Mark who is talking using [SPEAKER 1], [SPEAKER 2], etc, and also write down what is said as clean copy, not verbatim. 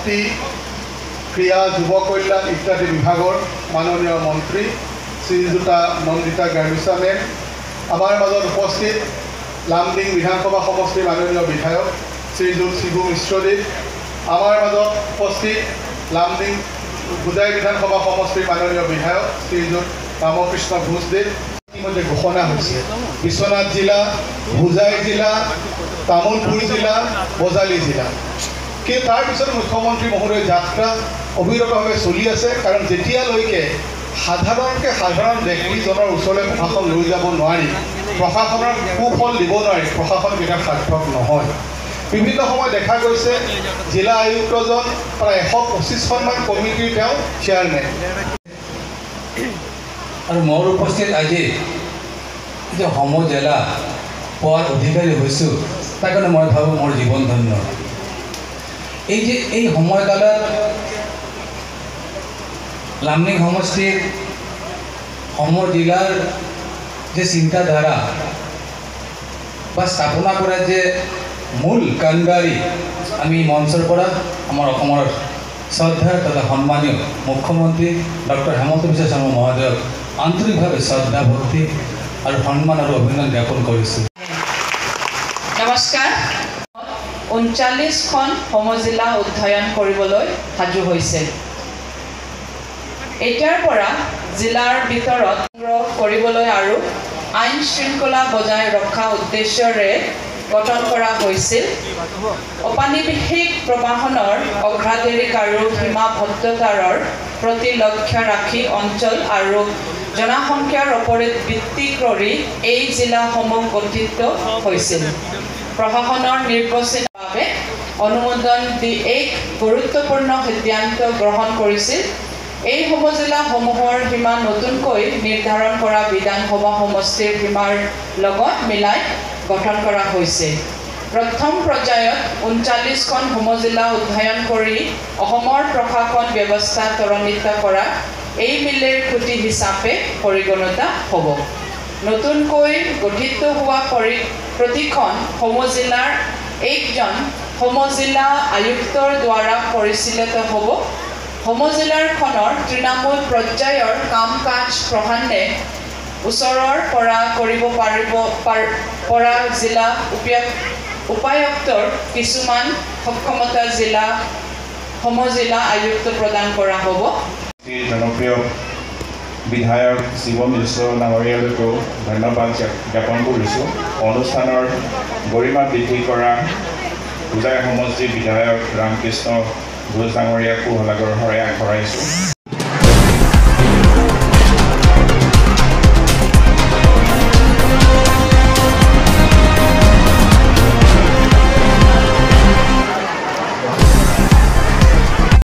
[SPEAKER 1] শক্তি ক্ৰীড়া যুৱ কল্যাণ ইত্যাদি বিভাগৰ মাননীয় মন্ত্ৰী শ্ৰীযুতা নন্দিতা গাৰ্বিছা মেম, আমাৰ মাজত উপস্থিত লামডিং বিধানসভা সমষ্টিৰ মাননীয় বিধায়ক শ্ৰীযুত শিবু মিশ্ৰদেৱ, আমাৰ মাজত উপস্থিত লামডিং হোজাই বিধানসভা সমষ্টিৰ মাননীয় বিধায়ক শ্ৰীযুত ৰামকৃষ্ণ ঘোষদেৱ। ইতিমধ্যে ঘোষণা হৈছে বিশ্বনাথ জিলা, হোজাই জিলা, তামোলপুৰ জিলা, বজালী জিলা। কিন্তু তাৰপিছত মুখ্যমন্ত্ৰী মহোদয়ৰ যাত্ৰা অবিৰতভাৱে চলি আছে, কাৰণ যেতিয়ালৈকে সাধাৰণ ব্যক্তিজনৰ ওচৰলৈ প্ৰশাসন লৈ যাব নোৱাৰি, প্ৰশাসনৰ সুফল দিব নোৱাৰি, প্ৰশাসন কেতিয়াও সাৰ্থক নহয়। বিভিন্ন সময়ত দেখা গৈছে জিলা আয়ুক্তজন প্ৰায় 125খনমান কমিটিৰ তেওঁ চেয়াৰমেন।
[SPEAKER 2] আৰু মোৰ উপস্থিত আজি যে সমজিলা পোৱাৰ অধিকাৰী হৈছোঁ, তাৰ কাৰণে মই ভাবোঁ মোৰ জীৱন ধন্য। এই সময়কালত লামডিং সমষ্টিৰ সমজিলাৰ যে চিন্তাধাৰা বা স্থাপনা কৰাৰ যে মূল কাণ্ডাৰী আমি মঞ্চৰ পৰা আমাৰ অসমৰ শ্ৰদ্ধাৰ তথা সন্মানীয় মুখ্যমন্ত্ৰী ডক্টৰ হেমন্ত বিশ্ব শৰ্মা মহোদয়ক আন্তৰিকভাৱে শ্ৰদ্ধা ভক্তি আৰু সন্মান আৰু অভিনন্দন জ্ঞাপন কৰিছোঁ।
[SPEAKER 3] নমস্কাৰ। 39খন সমজিলা অধ্যয়ন কৰিবলৈ সাজু হৈছে। এতিয়াৰ পৰা জিলাৰ ভিতৰত সংগ্ৰহ কৰিবলৈ আৰু আইন শৃংখলা বজাই ৰখা উদ্দেশ্যৰে গঠন কৰা হৈছিল। ঔপনিৱেশিক প্ৰবাহনৰ অগ্ৰাধিকাৰ আৰু সীমাবদ্ধতাৰ প্ৰতি লক্ষ্য ৰাখি অঞ্চল আৰু জনসংখ্যাৰ ওপৰত ভিত্তি কৰি এই জিলাসমূহ গঠিত হৈছিল। প্ৰশাসনৰ নিৰ্বাচনৰ বাবে অনুমোদন দি এক গুৰুত্বপূৰ্ণ সিদ্ধান্ত গ্ৰহণ কৰিছিল। এই সমজিলাসমূহৰ সীমা নতুনকৈ নিৰ্ধাৰণ কৰা বিধানসভা সমষ্টিৰ সীমাৰ লগত মিলাই গঠন কৰা হৈছে। প্ৰথম পৰ্যায়ত 39খন সমজিলা অধ্যয়ন কৰি অসমৰ প্ৰশাসন ব্যৱস্থা ত্বৰান্বিত কৰা এই মিলেৰ খুঁটি হিচাপে পৰিগণিত হ'ব। নতুনকৈ গঠিত হোৱা প্ৰতিখন সমজিলাৰ একজন সমজিলা আয়ুক্তৰ দ্বাৰা পৰিচালিত হ'ব। সমজিলাখনৰ তৃণমূল পৰ্যায়ৰ কাম কাজ প্ৰধানে ওচৰৰ পৰা কৰিব পৰা জিলা উপায়ুক্তৰ কিছুমান সক্ষমতা সমজিলা আয়ুক্ত প্ৰদান কৰা হ'ব।
[SPEAKER 4] জনপ্ৰিয় বিধায়ক শিৱ মিশ্ৰ ডাঙৰীয়ালৈকো ধন্যবাদ জ্ঞাপন কৰিছোঁ। অনুষ্ঠানৰ গৰিমা বৃদ্ধি কৰা হোজাই সমষ্টিৰ বিধায়ক ৰামকৃষ্ণ ঘোষ ডাঙৰীয়াকো শলাগৰ শৰাই আগবঢ়াইছোঁ।